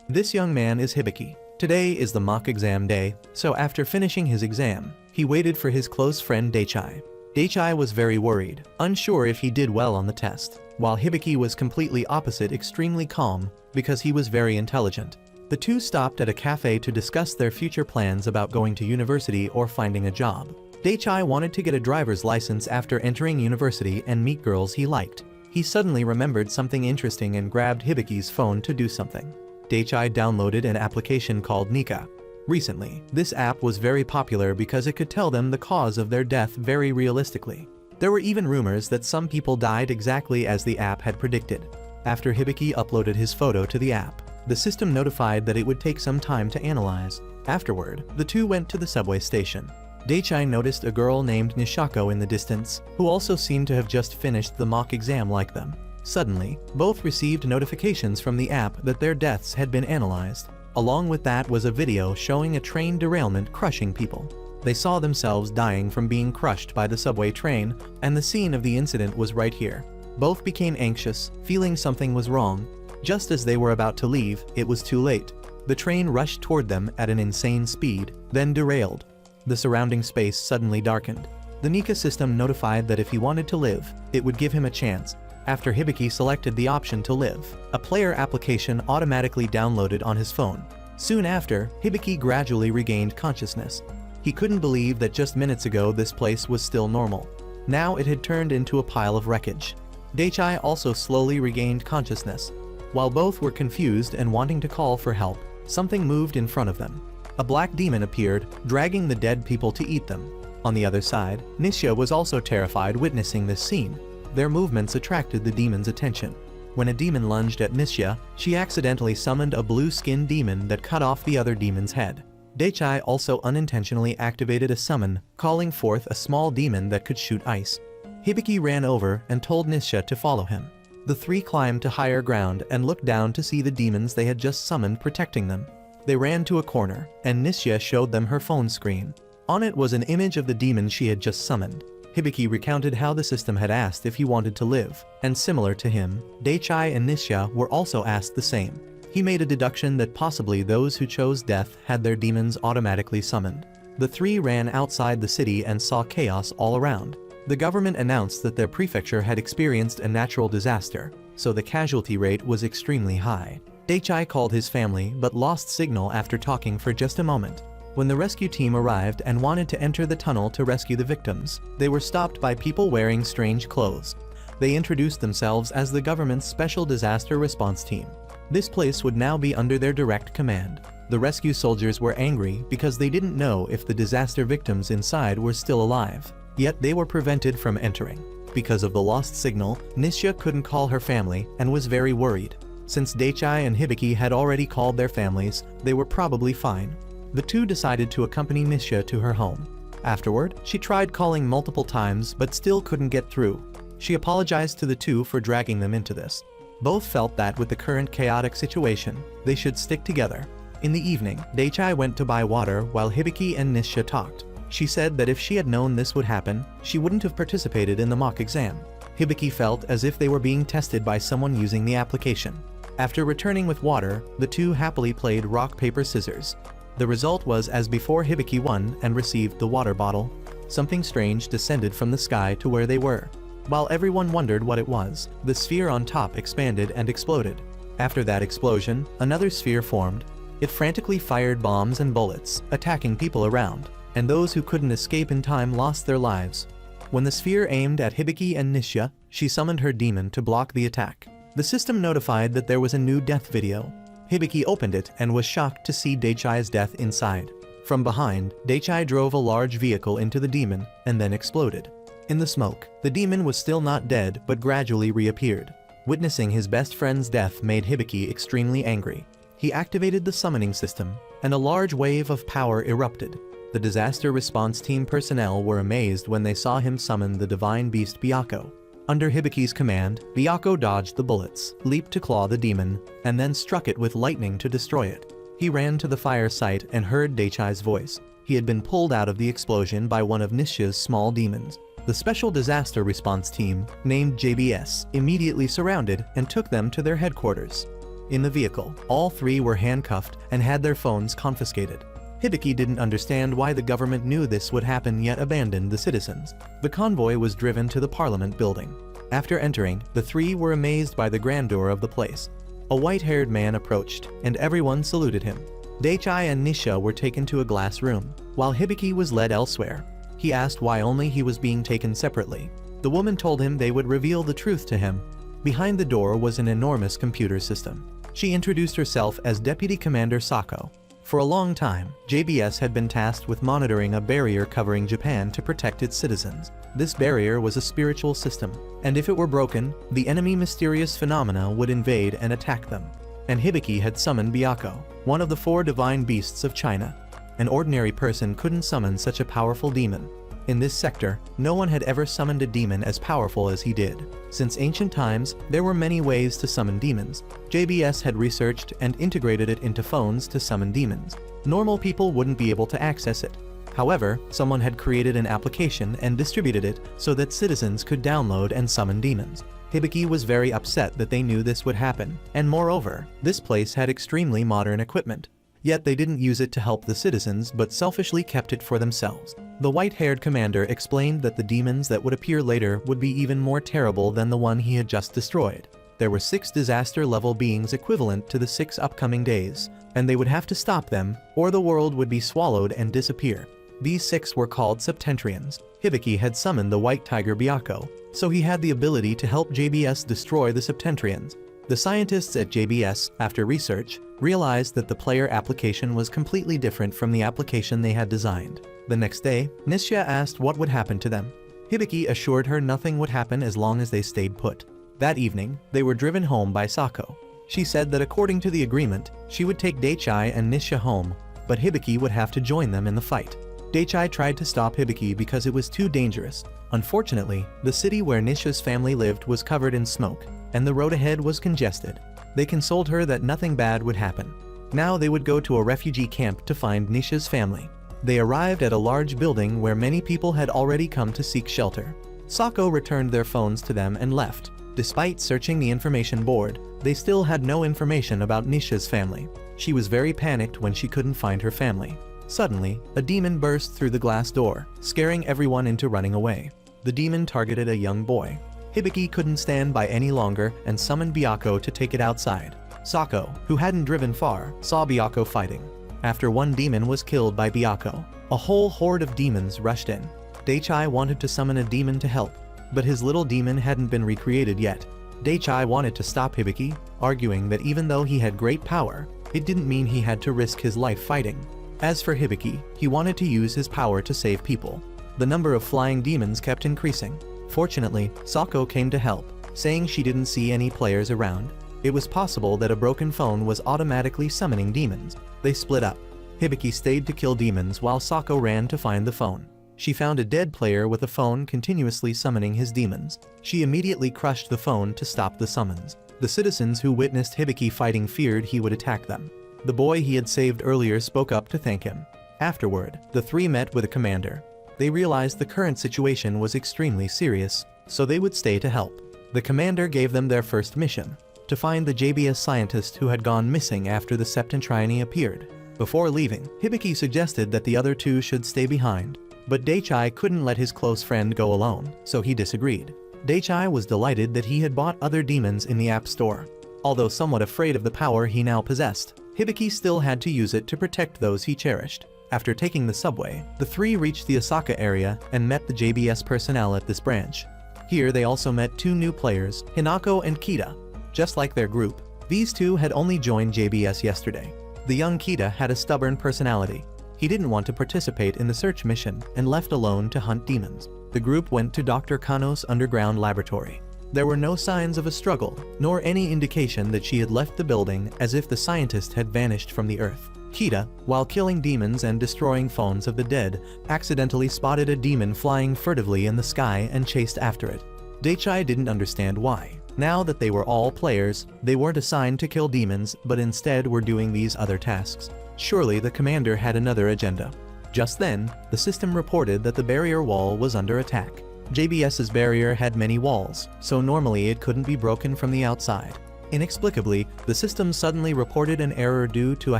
This young man is Hibiki. Today is the mock exam day, so after finishing his exam, he waited for his close friend Daichai. Daichai was very worried, unsure if he did well on the test, while Hibiki was completely opposite, extremely calm, because he was very intelligent. The two stopped at a cafe to discuss their future plans about going to university or finding a job. Daichai wanted to get a driver's license after entering university and meet girls he liked. He suddenly remembered something interesting and grabbed Hibiki's phone to do something. Daichai downloaded an application called Nika. Recently, this app was very popular because it could tell them the cause of their death very realistically. There were even rumors that some people died exactly as the app had predicted. After Hibiki uploaded his photo to the app, the system notified that it would take some time to analyze. Afterward, the two went to the subway station. Daichai noticed a girl named Nishako in the distance, who also seemed to have just finished the mock exam like them. Suddenly, both received notifications from the app that their deaths had been analyzed. Along with that was a video showing a train derailment crushing people. They saw themselves dying from being crushed by the subway train, and the scene of the incident was right here. Both became anxious, feeling something was wrong. Just as they were about to leave, it was too late. The train rushed toward them at an insane speed, then derailed. The surrounding space suddenly darkened. The Nika system notified that if he wanted to live, it would give him a chance. After Hibiki selected the option to live, a player application automatically downloaded on his phone. Soon after, Hibiki gradually regained consciousness. He couldn't believe that just minutes ago this place was still normal. Now it had turned into a pile of wreckage. Daichai also slowly regained consciousness. While both were confused and wanting to call for help, something moved in front of them. A black demon appeared, dragging the dead people to eat them. On the other side, Nishia was also terrified witnessing this scene. Their movements attracted the demon's attention. When a demon lunged at Nishia, she accidentally summoned a blue-skinned demon that cut off the other demon's head. Daichai also unintentionally activated a summon, calling forth a small demon that could shoot ice. Hibiki ran over and told Nishia to follow him. The three climbed to higher ground and looked down to see the demons they had just summoned protecting them. They ran to a corner, and Nishia showed them her phone screen. On it was an image of the demon she had just summoned. Hibiki recounted how the system had asked if he wanted to live, and similar to him, Daichai and Nishia were also asked the same. He made a deduction that possibly those who chose death had their demons automatically summoned. The three ran outside the city and saw chaos all around. The government announced that their prefecture had experienced a natural disaster, so the casualty rate was extremely high. Daichai called his family but lost signal after talking for just a moment. When the rescue team arrived and wanted to enter the tunnel to rescue the victims, they were stopped by people wearing strange clothes. They introduced themselves as the government's Special Disaster Response Team. This place would now be under their direct command. The rescue soldiers were angry because they didn't know if the disaster victims inside were still alive, yet they were prevented from entering. Because of the lost signal, Nishia couldn't call her family and was very worried. Since Daichai and Hibiki had already called their families, they were probably fine. The two decided to accompany Nishia to her home. Afterward, she tried calling multiple times but still couldn't get through. She apologized to the two for dragging them into this. Both felt that with the current chaotic situation, they should stick together. In the evening, Daichai went to buy water while Hibiki and Nishia talked. She said that if she had known this would happen, she wouldn't have participated in the mock exam. Hibiki felt as if they were being tested by someone using the application. After returning with water, the two happily played rock, paper, scissors. The result was as before. Hibiki won and received the water bottle. Something strange descended from the sky to where they were. While everyone wondered what it was, the sphere on top expanded and exploded. After that explosion, another sphere formed. It frantically fired bombs and bullets, attacking people around, and those who couldn't escape in time lost their lives. When the sphere aimed at Hibiki and Nishia, she summoned her demon to block the attack. The system notified that there was a new death video. Hibiki opened it and was shocked to see Daichai's death inside. From behind, Daichai drove a large vehicle into the demon and then exploded. In the smoke, the demon was still not dead but gradually reappeared. Witnessing his best friend's death made Hibiki extremely angry. He activated the summoning system, and a large wave of power erupted. The disaster response team personnel were amazed when they saw him summon the divine beast Byakko. Under Hibiki's command, Byakko dodged the bullets, leaped to claw the demon, and then struck it with lightning to destroy it. He ran to the fire site and heard Daichai's voice. He had been pulled out of the explosion by one of Nishia's small demons. The Special Disaster Response Team, named JBS, immediately surrounded and took them to their headquarters. In the vehicle, all three were handcuffed and had their phones confiscated. Hibiki didn't understand why the government knew this would happen yet abandoned the citizens. The convoy was driven to the parliament building. After entering, the three were amazed by the grandeur of the place. A white-haired man approached, and everyone saluted him. Daichai and Nisha were taken to a glass room, while Hibiki was led elsewhere. He asked why only he was being taken separately. The woman told him they would reveal the truth to him. Behind the door was an enormous computer system. She introduced herself as Deputy Commander Sako. For a long time, JBS had been tasked with monitoring a barrier covering Japan to protect its citizens. This barrier was a spiritual system, and if it were broken, the enemy mysterious phenomena would invade and attack them. And Hibiki had summoned Byakko, one of the 4 divine beasts of China. An ordinary person couldn't summon such a powerful demon. In this sector, no one had ever summoned a demon as powerful as he did. Since ancient times, there were many ways to summon demons. JBS had researched and integrated it into phones to summon demons. Normal people wouldn't be able to access it. However, someone had created an application and distributed it so that citizens could download and summon demons. Hibiki was very upset that they knew this would happen, and moreover, this place had extremely modern equipment. Yet they didn't use it to help the citizens but selfishly kept it for themselves. The white-haired commander explained that the demons that would appear later would be even more terrible than the one he had just destroyed. There were 6 disaster-level beings equivalent to the 6 upcoming days, and they would have to stop them, or the world would be swallowed and disappear. These 6 were called Septentrians. Hibiki had summoned the white tiger Byakko, so he had the ability to help JBS destroy the Septentrians. The scientists at JBS, after research, realized that the player application was completely different from the application they had designed. The next day, Nisha asked what would happen to them. Hibiki assured her nothing would happen as long as they stayed put. That evening, they were driven home by Sako. She said that according to the agreement, she would take Daichai and Nisha home, but Hibiki would have to join them in the fight. Daichai tried to stop Hibiki because it was too dangerous. Unfortunately, the city where Nisha's family lived was covered in smoke, and the road ahead was congested. They consoled her that nothing bad would happen. Now they would go to a refugee camp to find Nisha's family. They arrived at a large building where many people had already come to seek shelter. Sako returned their phones to them and left. Despite searching the information board, they still had no information about Nisha's family. She was very panicked when she couldn't find her family. Suddenly, a demon burst through the glass door, scaring everyone into running away. The demon targeted a young boy. Hibiki couldn't stand by any longer and summoned Byakko to take it outside. Sako, who hadn't driven far, saw Byakko fighting. After one demon was killed by Byakko, a whole horde of demons rushed in. Daichai wanted to summon a demon to help, but his little demon hadn't been recreated yet. Daichai wanted to stop Hibiki, arguing that even though he had great power, it didn't mean he had to risk his life fighting. As for Hibiki, he wanted to use his power to save people. The number of flying demons kept increasing. Fortunately, Sako came to help, saying she didn't see any players around. It was possible that a broken phone was automatically summoning demons. They split up. Hibiki stayed to kill demons while Sako ran to find the phone. She found a dead player with a phone continuously summoning his demons. She immediately crushed the phone to stop the summons. The citizens who witnessed Hibiki fighting feared he would attack them. The boy he had saved earlier spoke up to thank him. Afterward, the three met with a commander. They realized the current situation was extremely serious, so they would stay to help. The commander gave them their first mission, to find the JBS scientist who had gone missing after the Septentrians appeared. Before leaving, Hibiki suggested that the other two should stay behind, but Daichai couldn't let his close friend go alone, so he disagreed. Daichai was delighted that he had bought other demons in the App Store. Although somewhat afraid of the power he now possessed, Hibiki still had to use it to protect those he cherished. After taking the subway, the three reached the Osaka area and met the JBS personnel at this branch. Here they also met two new players, Hinako and Kita. Just like their group, these two had only joined JBS yesterday. The young Kita had a stubborn personality. He didn't want to participate in the search mission and left alone to hunt demons. The group went to Dr. Kano's underground laboratory. There were no signs of a struggle, nor any indication that she had left the building, as if the scientist had vanished from the earth. Kita, while killing demons and destroying phones of the dead, accidentally spotted a demon flying furtively in the sky and chased after it. Daichai didn't understand why. Now that they were all players, they weren't assigned to kill demons, but instead were doing these other tasks. Surely the commander had another agenda. Just then, the system reported that the barrier wall was under attack. JBS's barrier had many walls, so normally it couldn't be broken from the outside. Inexplicably, the system suddenly reported an error due to a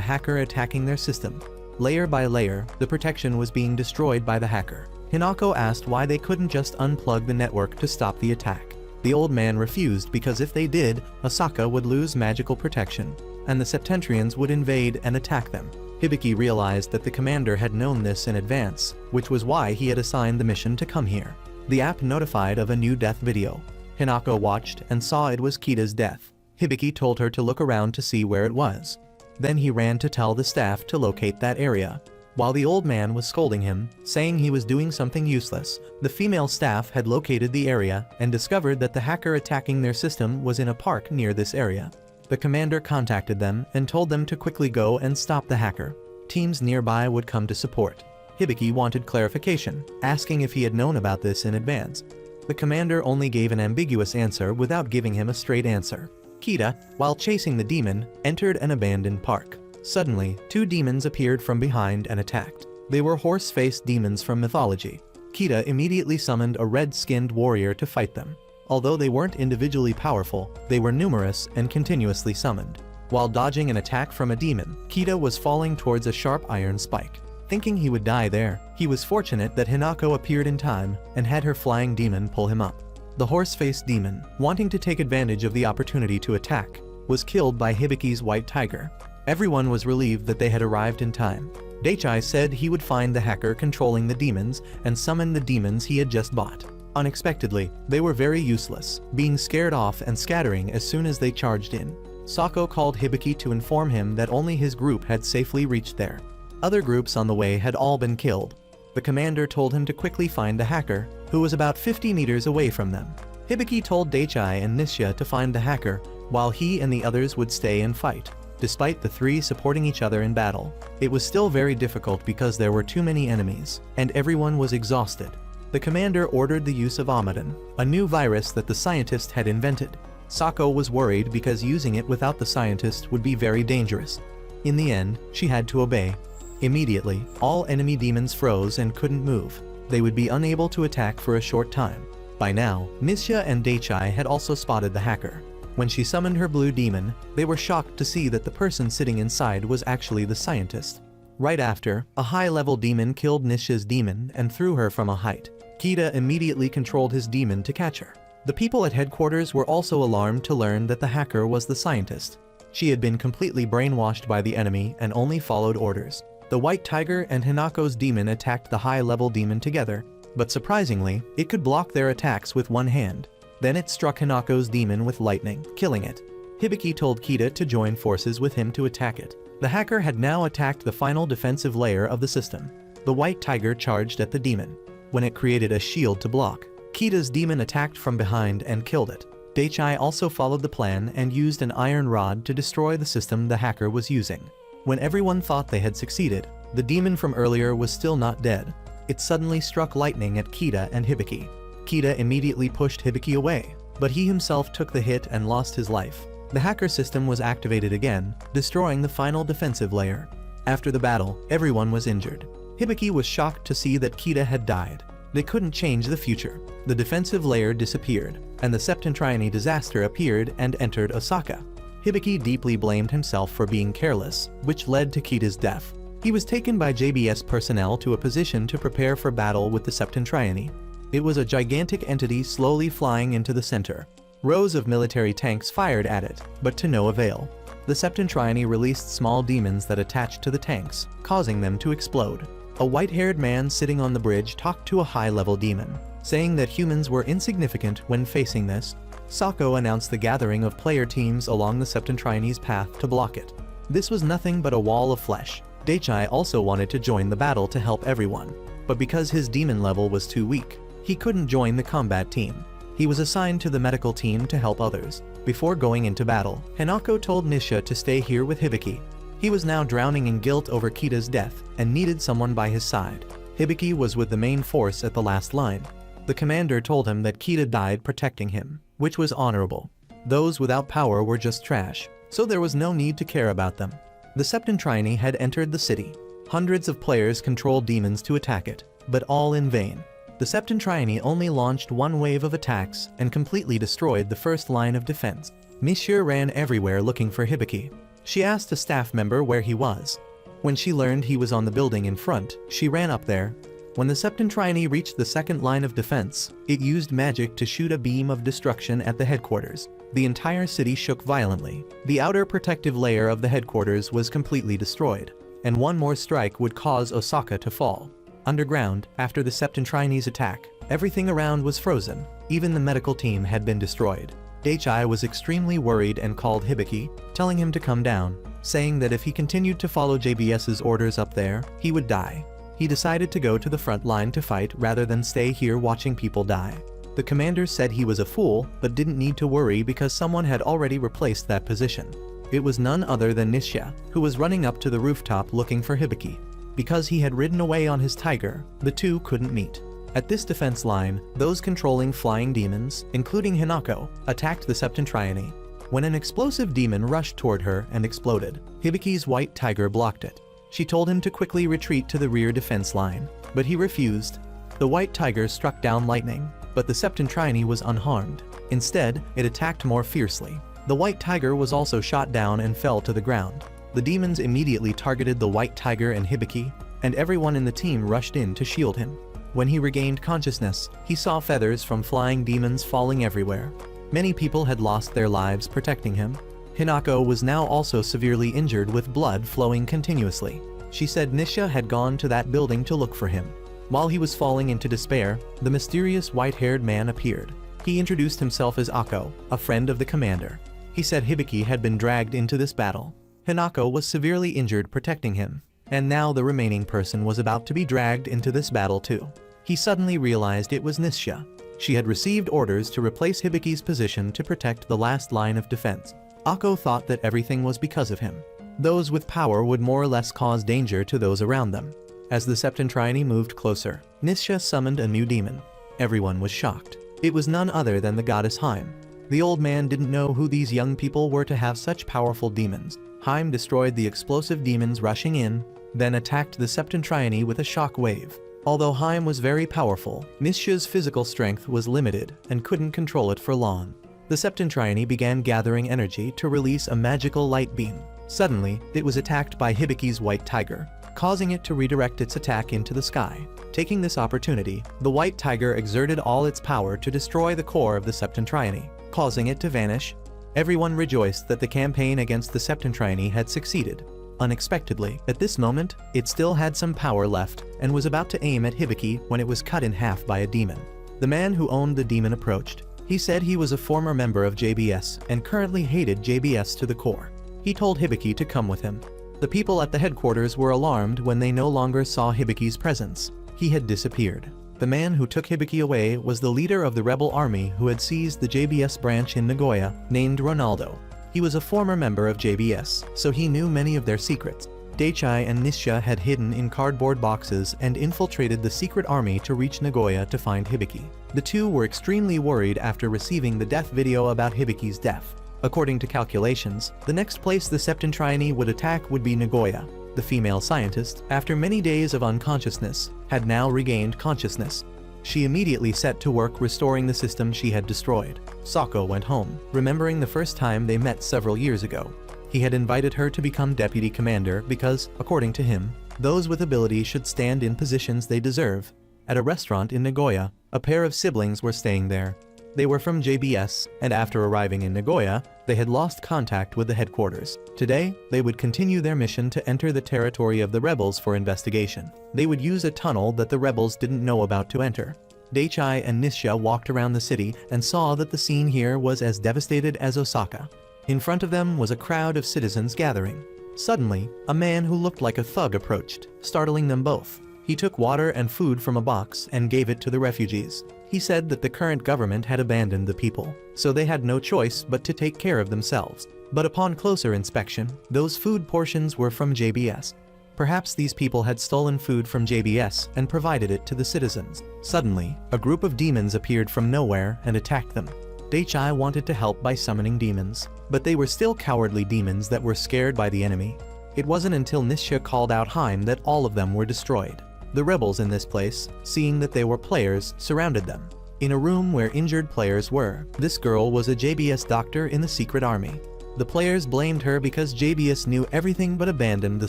hacker attacking their system. Layer by layer, the protection was being destroyed by the hacker. Hinako asked why they couldn't just unplug the network to stop the attack. The old man refused because if they did, Osaka would lose magical protection, and the Septentrians would invade and attack them. Hibiki realized that the commander had known this in advance, which was why he had assigned the mission to come here. The app notified of a new death video. Hinako watched and saw it was Kita's death. Hibiki told her to look around to see where it was. Then he ran to tell the staff to locate that area. While the old man was scolding him, saying he was doing something useless, the female staff had located the area and discovered that the hacker attacking their system was in a park near this area. The commander contacted them and told them to quickly go and stop the hacker. Teams nearby would come to support. Hibiki wanted clarification, asking if he had known about this in advance. The commander only gave an ambiguous answer without giving him a straight answer. Kita, while chasing the demon, entered an abandoned park. Suddenly, two demons appeared from behind and attacked. They were horse-faced demons from mythology. Kita immediately summoned a red-skinned warrior to fight them. Although they weren't individually powerful, they were numerous and continuously summoned. While dodging an attack from a demon, Kita was falling towards a sharp iron spike. Thinking he would die there, he was fortunate that Hinako appeared in time and had her flying demon pull him up. The horse-faced demon, wanting to take advantage of the opportunity to attack, was killed by Hibiki's white tiger. Everyone was relieved that they had arrived in time. Daichai said he would find the hacker controlling the demons and summon the demons he had just bought. Unexpectedly, they were very useless, being scared off and scattering as soon as they charged in. Sako called Hibiki to inform him that only his group had safely reached there. Other groups on the way had all been killed. The commander told him to quickly find the hacker, who was about 50 meters away from them. Hibiki told Daichai and Nishia to find the hacker, while he and the others would stay and fight. Despite the three supporting each other in battle, it was still very difficult because there were too many enemies, and everyone was exhausted. The commander ordered the use of Amadan, a new virus that the scientist had invented. Sako was worried because using it without the scientist would be very dangerous. In the end, she had to obey. Immediately, all enemy demons froze and couldn't move. They would be unable to attack for a short time. By now, Nishia and Daichai had also spotted the hacker. When she summoned her blue demon, they were shocked to see that the person sitting inside was actually the scientist. Right after, a high-level demon killed Nishia's demon and threw her from a height. Kita immediately controlled his demon to catch her. The people at headquarters were also alarmed to learn that the hacker was the scientist. She had been completely brainwashed by the enemy and only followed orders. The white tiger and Hinako's demon attacked the high-level demon together, but surprisingly, it could block their attacks with one hand. Then it struck Hinako's demon with lightning, killing it. Hibiki told Kita to join forces with him to attack it. The hacker had now attacked the final defensive layer of the system. The white tiger charged at the demon. When it created a shield to block, Kita's demon attacked from behind and killed it. Daichai also followed the plan and used an iron rod to destroy the system the hacker was using. When everyone thought they had succeeded, the demon from earlier was still not dead. It suddenly struck lightning at Kita and Hibiki. Kita immediately pushed Hibiki away, but he himself took the hit and lost his life. The hacker system was activated again, destroying the final defensive layer. After the battle, everyone was injured. Hibiki was shocked to see that Kita had died. They couldn't change the future. The defensive layer disappeared, and the Septentrian disaster appeared and entered Osaka. Hibiki deeply blamed himself for being careless, which led to Kita's death. He was taken by JBS personnel to a position to prepare for battle with the Septentrian. It was a gigantic entity slowly flying into the center. Rows of military tanks fired at it, but to no avail. The Septentrian released small demons that attached to the tanks, causing them to explode. A white-haired man sitting on the bridge talked to a high-level demon, saying that humans were insignificant when facing this. Sako announced the gathering of player teams along the Septentrian's path to block it. This was nothing but a wall of flesh. Daichai also wanted to join the battle to help everyone, but because his demon level was too weak, he couldn't join the combat team. He was assigned to the medical team to help others. Before going into battle, Hinako told Nishia to stay here with Hibiki. He was now drowning in guilt over Kita's death and needed someone by his side. Hibiki was with the main force at the last line. The commander told him that Kita died protecting him, which was honorable. Those without power were just trash, so there was no need to care about them. The Septentrian had entered the city. Hundreds of players controlled demons to attack it, but all in vain. The Septentrian only launched one wave of attacks and completely destroyed the first line of defense. Nisha ran everywhere looking for Hibiki. She asked a staff member where he was. When she learned he was on the building in front, she ran up there. When the Septentrians reached the second line of defense, it used magic to shoot a beam of destruction at the headquarters. The entire city shook violently. The outer protective layer of the headquarters was completely destroyed, and one more strike would cause Osaka to fall. Underground, after the Septentrians' attack, everything around was frozen. Even the medical team had been destroyed. Daichi was extremely worried and called Hibiki, telling him to come down, saying that if he continued to follow JBS's orders up there, he would die. He decided to go to the front line to fight rather than stay here watching people die. The commander said he was a fool, but didn't need to worry because someone had already replaced that position. It was none other than Nisha, who was running up to the rooftop looking for Hibiki. Because he had ridden away on his tiger, the two couldn't meet. At this defense line, those controlling flying demons, including Hinako, attacked the Septentrians. When an explosive demon rushed toward her and exploded, Hibiki's white tiger blocked it. She told him to quickly retreat to the rear defense line, but he refused. The white tiger struck down lightning, but the Septentrians was unharmed. Instead, it attacked more fiercely. The white tiger was also shot down and fell to the ground. The demons immediately targeted the white tiger and Hibiki, and everyone in the team rushed in to shield him. When he regained consciousness, he saw feathers from flying demons falling everywhere. Many people had lost their lives protecting him. Hinako was now also severely injured with blood flowing continuously. She said Nisha had gone to that building to look for him. While he was falling into despair, the mysterious white-haired man appeared. He introduced himself as Akko, a friend of the commander. He said Hibiki had been dragged into this battle. Hinako was severely injured protecting him, and now the remaining person was about to be dragged into this battle too. He suddenly realized it was Nisha. She had received orders to replace Hibiki's position to protect the last line of defense. Akko thought that everything was because of him. Those with power would more or less cause danger to those around them. As the Septentrians moved closer, Nisha summoned a new demon. Everyone was shocked. It was none other than the goddess Haim. The old man didn't know who these young people were to have such powerful demons. Haim destroyed the explosive demons rushing in, then attacked the Septentrians with a shock wave. Although Haim was very powerful, Nisha's physical strength was limited and couldn't control it for long. The Septentrians began gathering energy to release a magical light beam. Suddenly, it was attacked by Hibiki's white tiger, causing it to redirect its attack into the sky. Taking this opportunity, the white tiger exerted all its power to destroy the core of the Septentrians, causing it to vanish. Everyone rejoiced that the campaign against the Septentrians had succeeded. Unexpectedly, at this moment, it still had some power left and was about to aim at Hibiki when it was cut in half by a demon. The man who owned the demon approached. He said he was a former member of JBS and currently hated JBS to the core. He told Hibiki to come with him. The people at the headquarters were alarmed when they no longer saw Hibiki's presence. He had disappeared. The man who took Hibiki away was the leader of the rebel army who had seized the JBS branch in Nagoya, named Ronaldo. He was a former member of JBS, so he knew many of their secrets. Daichi and Nisha had hidden in cardboard boxes and infiltrated the secret army to reach Nagoya to find Hibiki. The two were extremely worried after receiving the death video about Hibiki's death. According to calculations, the next place the Septentrians would attack would be Nagoya. The female scientist, after many days of unconsciousness, had now regained consciousness. She immediately set to work restoring the system she had destroyed. Sako went home, remembering the first time they met several years ago. He had invited her to become deputy commander because, according to him, those with ability should stand in positions they deserve. At a restaurant in Nagoya, a pair of siblings were staying there. They were from JBS, and after arriving in Nagoya, they had lost contact with the headquarters. Today, they would continue their mission to enter the territory of the rebels for investigation. They would use a tunnel that the rebels didn't know about to enter. Daichi and Nisha walked around the city and saw that the scene here was as devastated as Osaka. In front of them was a crowd of citizens gathering. Suddenly, a man who looked like a thug approached, startling them both. He took water and food from a box and gave it to the refugees. He said that the current government had abandoned the people, so they had no choice but to take care of themselves. But upon closer inspection, those food portions were from JBS. Perhaps these people had stolen food from JBS and provided it to the citizens. Suddenly, a group of demons appeared from nowhere and attacked them. Daichi wanted to help by summoning demons, but they were still cowardly demons that were scared by the enemy. It wasn't until Nisha called out Haim that all of them were destroyed. The rebels in this place, seeing that they were players, surrounded them. In a room where injured players were, this girl was a JBS doctor in the secret army. The players blamed her because JBS knew everything but abandoned the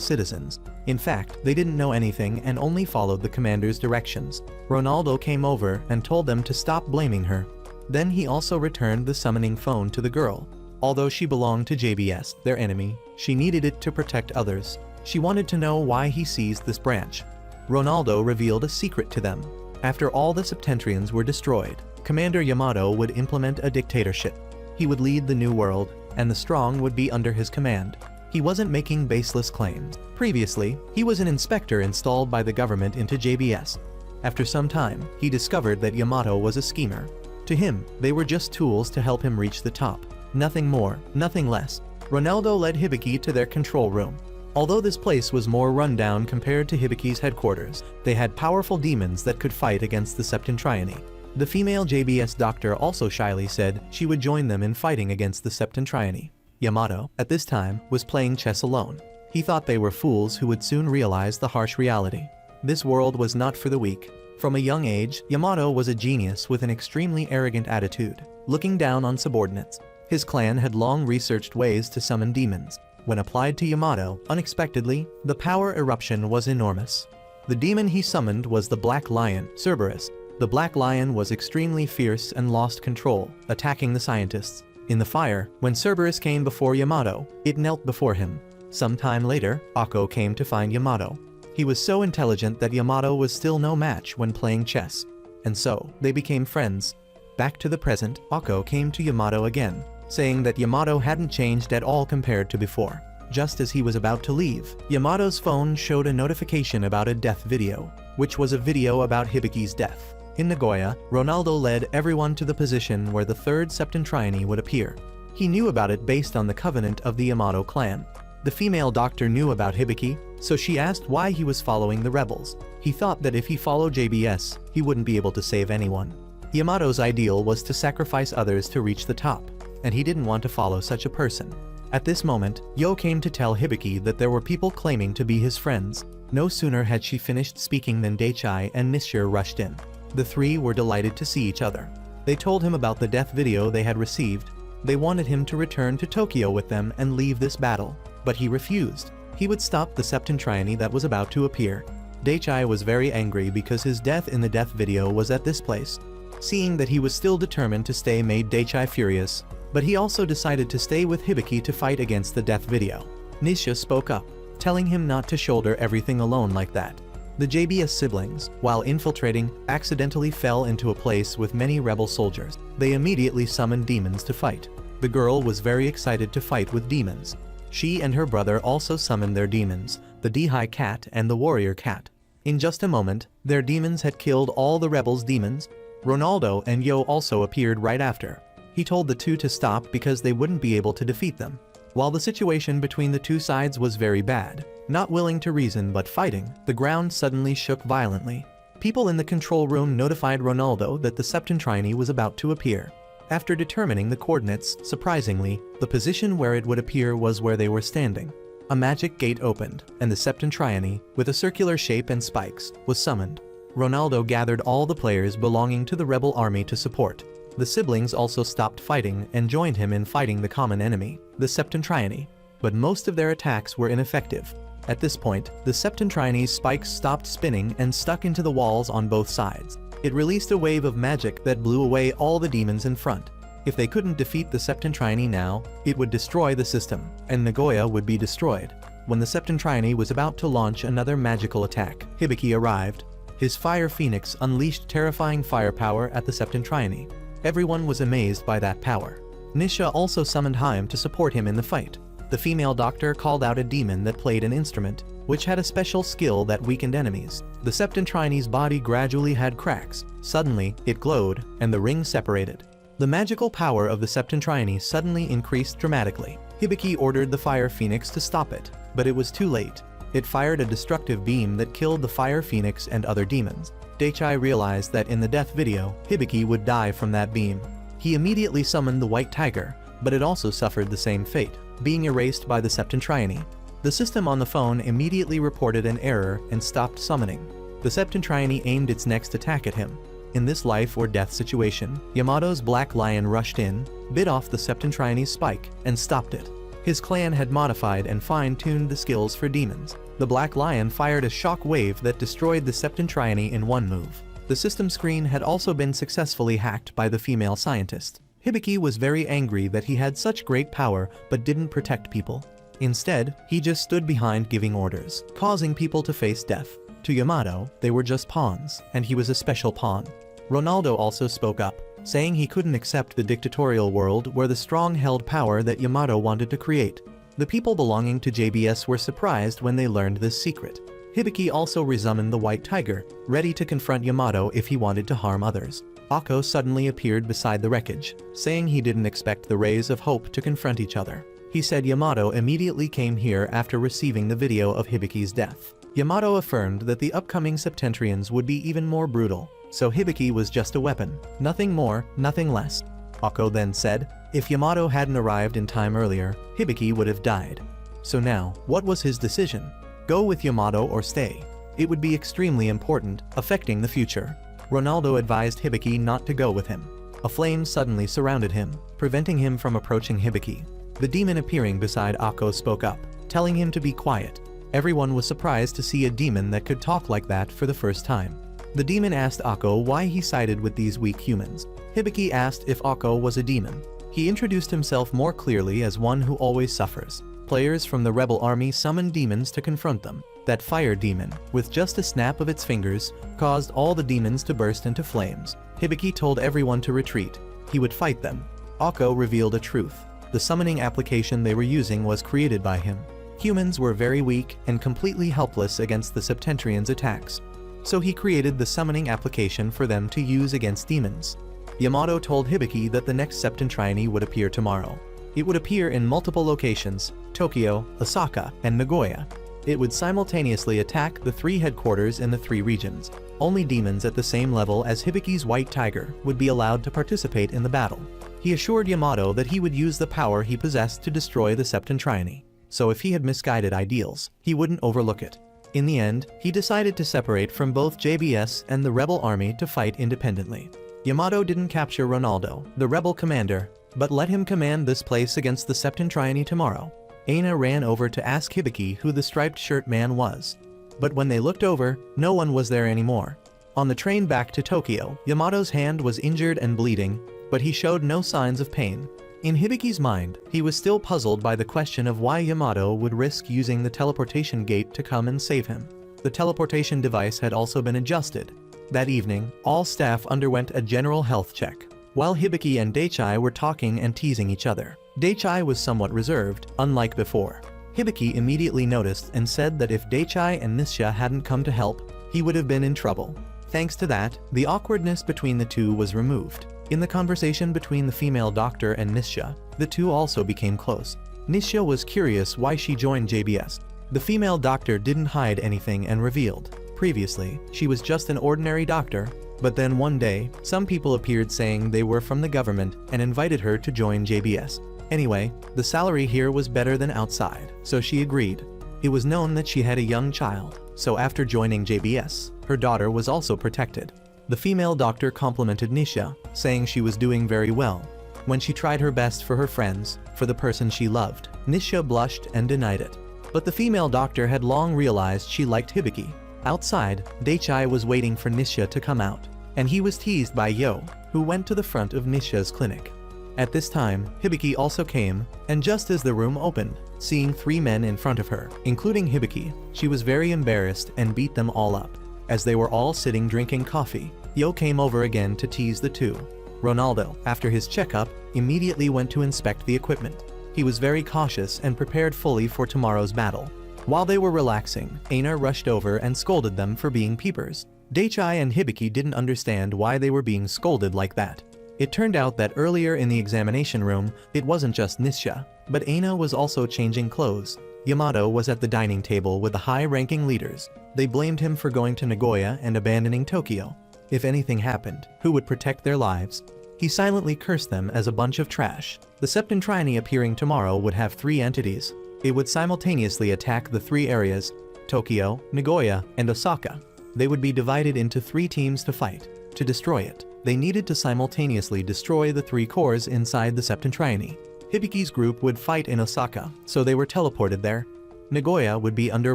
citizens. In fact, they didn't know anything and only followed the commander's directions. Ronaldo came over and told them to stop blaming her. Then he also returned the summoning phone to the girl. Although she belonged to JBS, their enemy, she needed it to protect others. She wanted to know why he seized this branch. Ronaldo revealed a secret to them. After all the Septentrians were destroyed, Commander Yamato would implement a dictatorship. He would lead the new world, and the strong would be under his command. He wasn't making baseless claims. Previously, he was an inspector installed by the government into JBS. After some time, he discovered that Yamato was a schemer. To him, they were just tools to help him reach the top. Nothing more, nothing less. Ronaldo led Hibiki to their control room. Although this place was more rundown compared to Hibiki's headquarters, they had powerful demons that could fight against the Septentriani. The female JBS doctor also shyly said she would join them in fighting against the Septentriani. Yamato, at this time, was playing chess alone. He thought they were fools who would soon realize the harsh reality. This world was not for the weak. From a young age, Yamato was a genius with an extremely arrogant attitude, looking down on subordinates. His clan had long researched ways to summon demons. When applied to Yamato, unexpectedly, the power eruption was enormous. The demon he summoned was the Black Lion, Cerberus. The Black Lion was extremely fierce and lost control, attacking the scientists. In the fire, when Cerberus came before Yamato, it knelt before him. Some time later, Akko came to find Yamato. He was so intelligent that Yamato was still no match when playing chess. And so, they became friends. Back to the present, Akko came to Yamato again, saying that Yamato hadn't changed at all compared to before. Just as he was about to leave, Yamato's phone showed a notification about a death video, which was a video about Hibiki's death. In Nagoya, Ronaldo led everyone to the position where the third Septentriani would appear. He knew about it based on the covenant of the Yamato clan. The female doctor knew about Hibiki, so she asked why he was following the rebels. He thought that if he followed JBS, he wouldn't be able to save anyone. Yamato's ideal was to sacrifice others to reach the top, and he didn't want to follow such a person. At this moment, Yo came to tell Hibiki that there were people claiming to be his friends. No sooner had she finished speaking than Daichai and Nishir rushed in. The three were delighted to see each other. They told him about the death video they had received. They wanted him to return to Tokyo with them and leave this battle, but he refused. He would stop the Septentriani that was about to appear. Daichai was very angry because his death in the death video was at this place. Seeing that he was still determined to stay made Daichai furious, but he also decided to stay with Hibiki to fight against the death video. Nisha spoke up, telling him not to shoulder everything alone like that. The JBS siblings, while infiltrating, accidentally fell into a place with many rebel soldiers. They immediately summoned demons to fight. The girl was very excited to fight with demons. She and her brother also summoned their demons, the Dihai cat and the warrior cat. In just a moment, their demons had killed all the rebels' demons. Ronaldo and Yo also appeared right after. He told the two to stop because they wouldn't be able to defeat them. While the situation between the two sides was very bad, not willing to reason but fighting, the ground suddenly shook violently. People in the control room notified Ronaldo that the Septentriani was about to appear. After determining the coordinates, surprisingly, the position where it would appear was where they were standing. A magic gate opened, and the Septentriani, with a circular shape and spikes, was summoned. Ronaldo gathered all the players belonging to the rebel army to support. The siblings also stopped fighting and joined him in fighting the common enemy, the Septentriani. But most of their attacks were ineffective. At this point, the Septentriani's spikes stopped spinning and stuck into the walls on both sides. It released a wave of magic that blew away all the demons in front. If they couldn't defeat the Septentriani now, it would destroy the system, and Nagoya would be destroyed. When the Septentriani was about to launch another magical attack, Hibiki arrived. His fire phoenix unleashed terrifying firepower at the Septentriani. Everyone was amazed by that power. Nisha also summoned Haim to support him in the fight. The female doctor called out a demon that played an instrument, which had a special skill that weakened enemies. The Septentriani's body gradually had cracks. Suddenly, it glowed, and the ring separated. The magical power of the Septentriani suddenly increased dramatically. Hibiki ordered the Fire Phoenix to stop it, but it was too late. It fired a destructive beam that killed the Fire Phoenix and other demons. Daichai realized that in the death video, Hibiki would die from that beam. He immediately summoned the White Tiger, but it also suffered the same fate, being erased by the Septentriani. The system on the phone immediately reported an error and stopped summoning. The Septentriani aimed its next attack at him. In this life or death situation, Yamato's Black Lion rushed in, bit off the Septentriani's spike, and stopped it. His clan had modified and fine-tuned the skills for demons. The Black Lion fired a shock wave that destroyed the Septentriani in one move. The system screen had also been successfully hacked by the female scientist. Hibiki was very angry that he had such great power but didn't protect people. Instead, he just stood behind giving orders, causing people to face death. To Yamato, they were just pawns, and he was a special pawn. Ronaldo also spoke up, saying he couldn't accept the dictatorial world where the strong held power that Yamato wanted to create. The people belonging to JBS were surprised when they learned this secret. Hibiki also resummoned the White Tiger, ready to confront Yamato if he wanted to harm others. Akko suddenly appeared beside the wreckage, saying he didn't expect the rays of hope to confront each other. He said Yamato immediately came here after receiving the video of Hibiki's death. Yamato affirmed that the upcoming Septentrians would be even more brutal, so Hibiki was just a weapon, nothing more, nothing less. Akko then said, if Yamato hadn't arrived in time earlier, Hibiki would have died. So now, what was his decision? Go with Yamato or stay? It would be extremely important, affecting the future. Ronaldo advised Hibiki not to go with him. A flame suddenly surrounded him, preventing him from approaching Hibiki. The demon appearing beside Akko spoke up, telling him to be quiet. Everyone was surprised to see a demon that could talk like that for the first time. The demon asked Akko why he sided with these weak humans. Hibiki asked if Akko was a demon. He introduced himself more clearly as one who always suffers. Players from the rebel army summoned demons to confront them. That fire demon, with just a snap of its fingers, caused all the demons to burst into flames. Hibiki told everyone to retreat. He would fight them. Akko revealed a truth. The summoning application they were using was created by him. Humans were very weak and completely helpless against the Septentrians' attacks. So he created the summoning application for them to use against demons. Yamato told Hibiki that the next Septentriani would appear tomorrow. It would appear in multiple locations, Tokyo, Osaka, and Nagoya. It would simultaneously attack the 3 headquarters in the 3 regions. Only demons at the same level as Hibiki's White Tiger would be allowed to participate in the battle. He assured Yamato that he would use the power he possessed to destroy the Septentriani. So if he had misguided ideals, he wouldn't overlook it. In the end, he decided to separate from both JBS and the rebel army to fight independently. Yamato didn't capture Ronaldo, the rebel commander, but let him command this place against the Septentriani tomorrow. Aina ran over to ask Hibiki who the striped shirt man was. But when they looked over, no one was there anymore. On the train back to Tokyo, Yamato's hand was injured and bleeding, but he showed no signs of pain. In Hibiki's mind, he was still puzzled by the question of why Yamato would risk using the teleportation gate to come and save him. The teleportation device had also been adjusted. That evening, all staff underwent a general health check. While Hibiki and Daichai were talking and teasing each other, Daichai was somewhat reserved, unlike before. Hibiki immediately noticed and said that if Daichai and Nisha hadn't come to help, he would have been in trouble. Thanks to that, the awkwardness between the two was removed. In the conversation between the female doctor and Nisha, the two also became close. Nisha was curious why she joined JBS. The female doctor didn't hide anything and revealed. Previously, she was just an ordinary doctor, but then one day, some people appeared saying they were from the government and invited her to join JBS. Anyway, the salary here was better than outside, so she agreed. It was known that she had a young child, so after joining JBS, her daughter was also protected. The female doctor complimented Nisha, saying she was doing very well. When she tried her best for her friends, for the person she loved, Nisha blushed and denied it. But the female doctor had long realized she liked Hibiki. Outside, Daichai was waiting for Nisha to come out, and he was teased by Yo, who went to the front of Nisha's clinic. At this time, Hibiki also came, and just as the room opened, seeing 3 men in front of her, including Hibiki, she was very embarrassed and beat them all up. As they were all sitting drinking coffee, Yo came over again to tease the two. Ronaldo, after his checkup, immediately went to inspect the equipment. He was very cautious and prepared fully for tomorrow's battle. While they were relaxing, Aina rushed over and scolded them for being peepers. Daichai and Hibiki didn't understand why they were being scolded like that. It turned out that earlier in the examination room, it wasn't just Nisha, but Aina was also changing clothes. Yamato was at the dining table with the high-ranking leaders. They blamed him for going to Nagoya and abandoning Tokyo. If anything happened, who would protect their lives? He silently cursed them as a bunch of trash. The Septentriani appearing tomorrow would have 3 entities. It would simultaneously attack the 3 areas, Tokyo, Nagoya, and Osaka. They would be divided into 3 teams to fight. To destroy it, they needed to simultaneously destroy the 3 cores inside the Septentriani. Hibiki's group would fight in Osaka, so they were teleported there. Nagoya would be under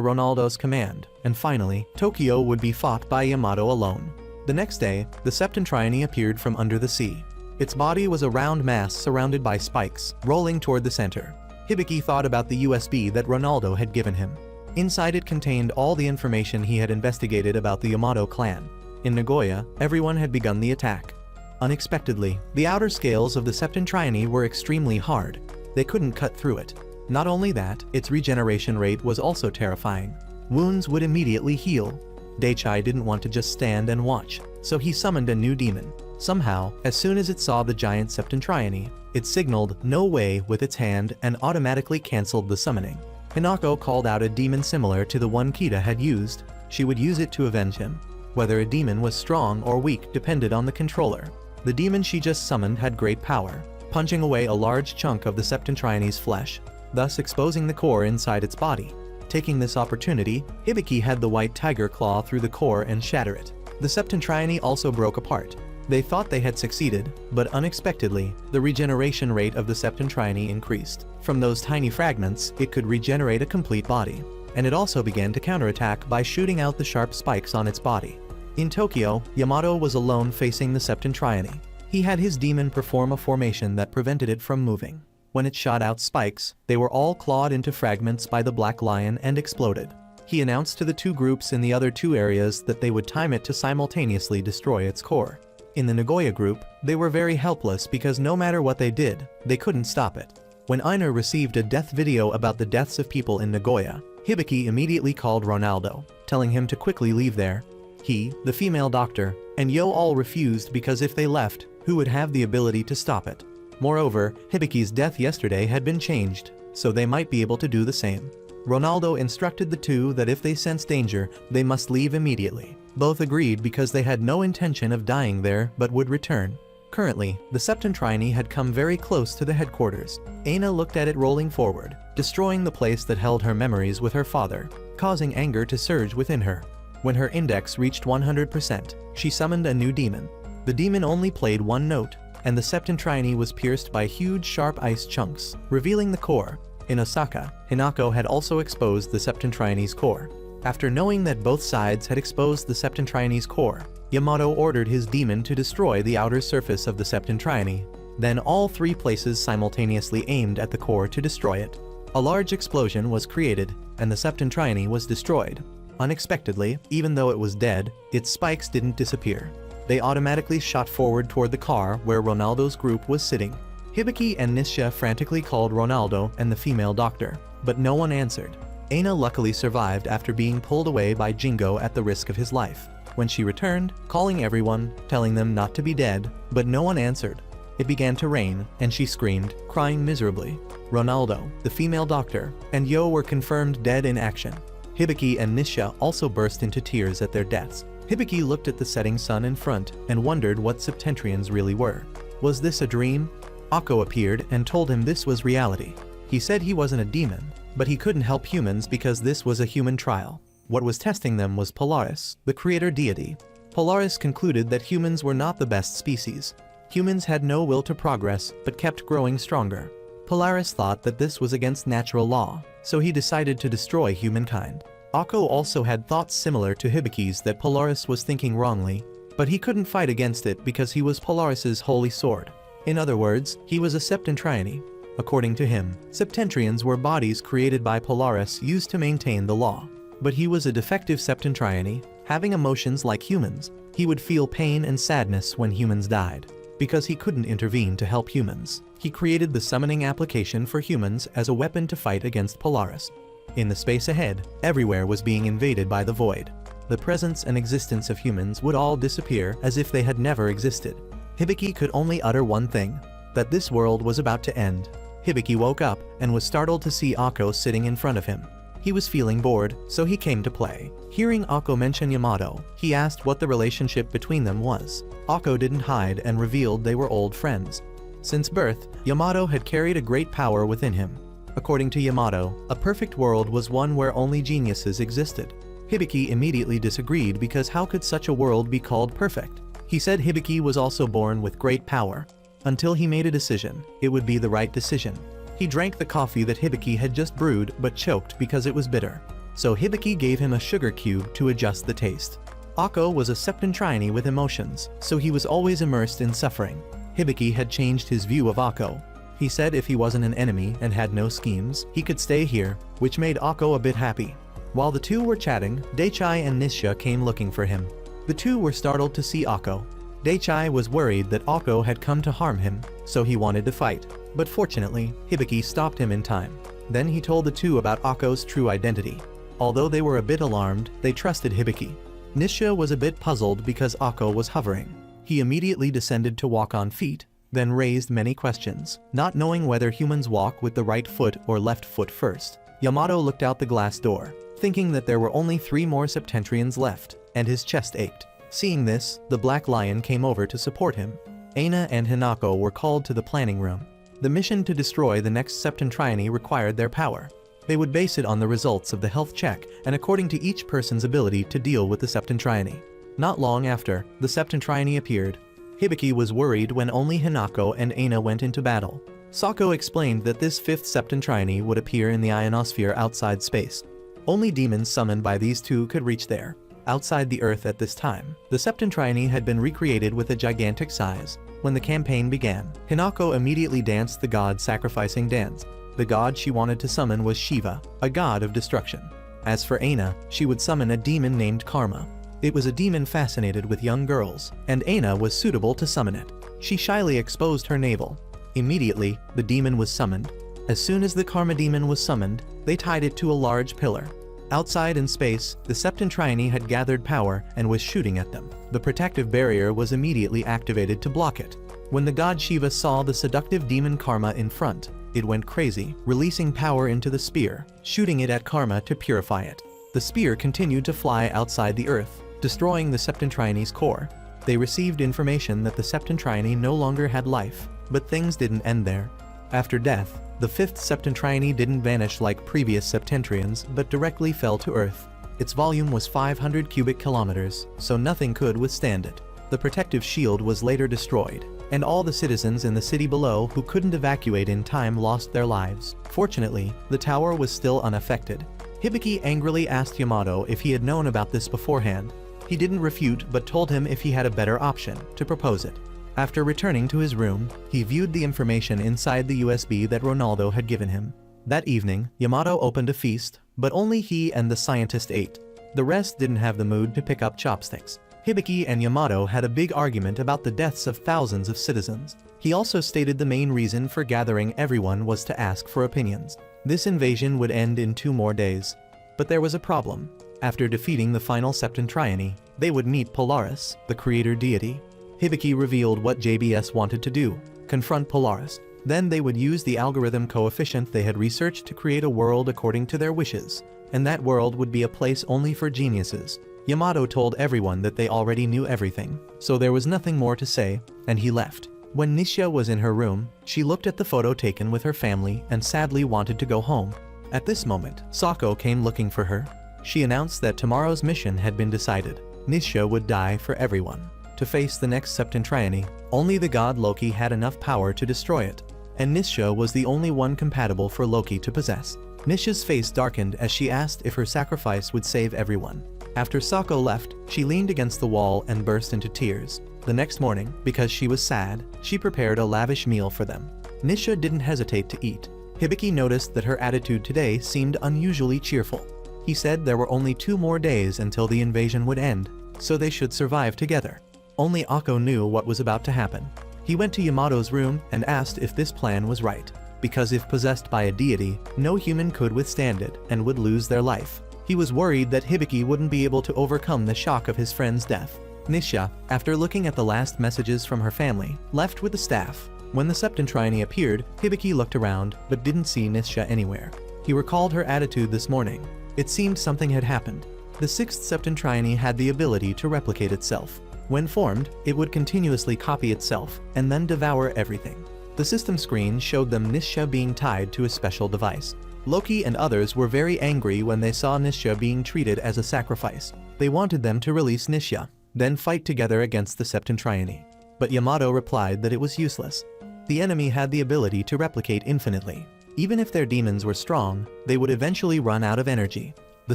Ronaldo's command, and finally, Tokyo would be fought by Yamato alone. The next day, the Septentriani appeared from under the sea. Its body was a round mass surrounded by spikes, rolling toward the center. Hibiki thought about the USB that Ronaldo had given him. Inside it contained all the information he had investigated about the Yamato clan. In Nagoya, everyone had begun the attack. Unexpectedly, the outer scales of the Septentriani were extremely hard. They couldn't cut through it. Not only that, its regeneration rate was also terrifying. Wounds would immediately heal. Daichai didn't want to just stand and watch, so he summoned a new demon. Somehow, as soon as it saw the giant Septentriani, it signaled "no way" with its hand and automatically cancelled the summoning. Hinako called out a demon similar to the one Kita had used. She would use it to avenge him. Whether a demon was strong or weak depended on the controller. The demon she just summoned had great power, punching away a large chunk of the Septentriani's flesh, thus exposing the core inside its body. Taking this opportunity, Hibiki had the white tiger claw through the core and shatter it. The Septentriani also broke apart. They thought they had succeeded, but unexpectedly, the regeneration rate of the Septentriani increased. From those tiny fragments, it could regenerate a complete body. And it also began to counterattack by shooting out the sharp spikes on its body. In Tokyo, Yamato was alone facing the Septentriani. He had his demon perform a formation that prevented it from moving. When it shot out spikes, they were all clawed into fragments by the Black Lion and exploded. He announced to the 2 groups in the other 2 areas that they would time it to simultaneously destroy its core. In the Nagoya group, they were very helpless because no matter what they did, they couldn't stop it. When Einer received a death video about the deaths of people in Nagoya, Hibiki immediately called Ronaldo, telling him to quickly leave there. He, the female doctor, and Yo all refused because if they left, who would have the ability to stop it? Moreover, Hibiki's death yesterday had been changed, so they might be able to do the same. Ronaldo instructed the 2 that if they sensed danger, they must leave immediately. Both agreed because they had no intention of dying there but would return. Currently, the Septentriani had come very close to the headquarters. Aina looked at it rolling forward, destroying the place that held her memories with her father, causing anger to surge within her. When her index reached 100%, she summoned a new demon. The demon only played 1 note, and the Septentriani was pierced by huge sharp ice chunks, revealing the core. In Osaka, Hinako had also exposed the Septentriani's core. After knowing that both sides had exposed the Septentriani's core, Yamato ordered his demon to destroy the outer surface of the Septentriani. Then all 3 places simultaneously aimed at the core to destroy it. A large explosion was created, and the Septentriani was destroyed. Unexpectedly, even though it was dead, its spikes didn't disappear. They automatically shot forward toward the car where Ronaldo's group was sitting. Hibiki and Nisha frantically called Ronaldo and the female doctor, but no one answered. Aina luckily survived after being pulled away by Jingo at the risk of his life. When she returned, calling everyone, telling them not to be dead, but no one answered. It began to rain, and she screamed, crying miserably. Ronaldo, the female doctor, and Yo were confirmed dead in action. Hibiki and Nisha also burst into tears at their deaths. Hibiki looked at the setting sun in front and wondered what Septentrians really were. Was this a dream? Akko appeared and told him this was reality. He said he wasn't a demon, but he couldn't help humans because this was a human trial. What was testing them was Polaris, the creator deity. Polaris concluded that humans were not the best species. Humans had no will to progress, but kept growing stronger. Polaris thought that this was against natural law, so he decided to destroy humankind. Akko also had thoughts similar to Hibiki's that Polaris was thinking wrongly, but he couldn't fight against it because he was Polaris's holy sword. In other words, he was a Septentriani. According to him, Septentrians were bodies created by Polaris used to maintain the law. But he was a defective Septentriani, having emotions like humans. He would feel pain and sadness when humans died. Because he couldn't intervene to help humans, he created the summoning application for humans as a weapon to fight against Polaris. In the space ahead, everywhere was being invaded by the void. The presence and existence of humans would all disappear as if they had never existed. Hibiki could only utter one thing, that this world was about to end. Hibiki woke up and was startled to see Akko sitting in front of him. He was feeling bored, so he came to play. Hearing Akko mention Yamato, he asked what the relationship between them was. Akko didn't hide and revealed they were old friends. Since birth, Yamato had carried a great power within him. According to Yamato, a perfect world was one where only geniuses existed. Hibiki immediately disagreed because how could such a world be called perfect? He said Hibiki was also born with great power. Until he made a decision, it would be the right decision. He drank the coffee that Hibiki had just brewed but choked because it was bitter. So Hibiki gave him a sugar cube to adjust the taste. Akko was a Septentrian with emotions, so he was always immersed in suffering. Hibiki had changed his view of Akko. He said if he wasn't an enemy and had no schemes, he could stay here, which made Akko a bit happy. While the two were chatting, Daichai and Nisha came looking for him. The two were startled to see Akko. Daichai was worried that Akko had come to harm him, so he wanted to fight. But fortunately, Hibiki stopped him in time. Then he told the two about Akko's true identity. Although they were a bit alarmed, they trusted Hibiki. Nisha was a bit puzzled because Akko was hovering. He immediately descended to walk on feet, then raised many questions, not knowing whether humans walk with the right foot or left foot first. Yamato looked out the glass door, thinking that there were only 3 more Septentrians left, and his chest ached. Seeing this, the Black Lion came over to support him. Aina and Hinako were called to the planning room. The mission to destroy the next Septentrian required their power. They would base it on the results of the health check and according to each person's ability to deal with the Septentrian. Not long after, the Septentrian appeared. Hibiki was worried when only Hinako and Aina went into battle. Sako explained that this 5th Septentrian would appear in the ionosphere outside space. Only demons summoned by these two could reach there. Outside the Earth at this time, the Septentrian had been recreated with a gigantic size. When the campaign began, Hinako immediately danced the god sacrificing dance. The god she wanted to summon was Shiva, a god of destruction. As for Aina, she would summon a demon named Karma. It was a demon fascinated with young girls, and Aina was suitable to summon it. She shyly exposed her navel. Immediately, the demon was summoned. As soon as the Karma demon was summoned, they tied it to a large pillar. Outside in space, the Septentrian had gathered power and was shooting at them. The protective barrier was immediately activated to block it. When the god Shiva saw the seductive demon Karma in front, it went crazy, releasing power into the spear, shooting it at Karma to purify it. The spear continued to fly outside the Earth, destroying the Septentrian's core. They received information that the Septentrian no longer had life, but things didn't end there. After death, the 5th Septentrian didn't vanish like previous Septentrians but directly fell to Earth. Its volume was 500 cubic kilometers, so nothing could withstand it. The protective shield was later destroyed, and all the citizens in the city below who couldn't evacuate in time lost their lives. Fortunately, the tower was still unaffected. Hibiki angrily asked Yamato if he had known about this beforehand. He didn't refute but told him if he had a better option, to propose it. After returning to his room, he viewed the information inside the USB that Ronaldo had given him. That evening, Yamato opened a feast, but only he and the scientist ate. The rest didn't have the mood to pick up chopsticks. Hibiki and Yamato had a big argument about the deaths of thousands of citizens. He also stated the main reason for gathering everyone was to ask for opinions. This invasion would end in 2 more days. But there was a problem. After defeating the final Septentrian, they would meet Polaris, the creator deity. Hibiki revealed what JBS wanted to do: confront Polaris. Then they would use the algorithm coefficient they had researched to create a world according to their wishes, and that world would be a place only for geniuses. Yamato told everyone that they already knew everything, so there was nothing more to say, and he left. When Nisha was in her room, she looked at the photo taken with her family and sadly wanted to go home. At this moment, Sako came looking for her. She announced that tomorrow's mission had been decided. Nisha would die for everyone. To face the next Septentrian, only the god Loki had enough power to destroy it, and Nisha was the only one compatible for Loki to possess. Nisha's face darkened as she asked if her sacrifice would save everyone. After Sako left, she leaned against the wall and burst into tears. The next morning, because she was sad, she prepared a lavish meal for them. Nisha didn't hesitate to eat. Hibiki noticed that her attitude today seemed unusually cheerful. He said there were only 2 more days until the invasion would end, so they should survive together. Only Akko knew what was about to happen. He went to Yamato's room and asked if this plan was right, because if possessed by a deity, no human could withstand it and would lose their life. He was worried that Hibiki wouldn't be able to overcome the shock of his friend's death. Nisha, after looking at the last messages from her family, left with the staff. When the Septentrian appeared, Hibiki looked around but didn't see Nisha anywhere. He recalled her attitude this morning. It seemed something had happened. The 6th Septentrian had the ability to replicate itself. When formed, it would continuously copy itself and then devour everything. The system screen showed them Nisha being tied to a special device. Loki and others were very angry when they saw Nisha being treated as a sacrifice. They wanted them to release Nisha. then fight together against the Septentrians. But Yamato replied that it was useless. The enemy had the ability to replicate infinitely. Even if their demons were strong, they would eventually run out of energy. The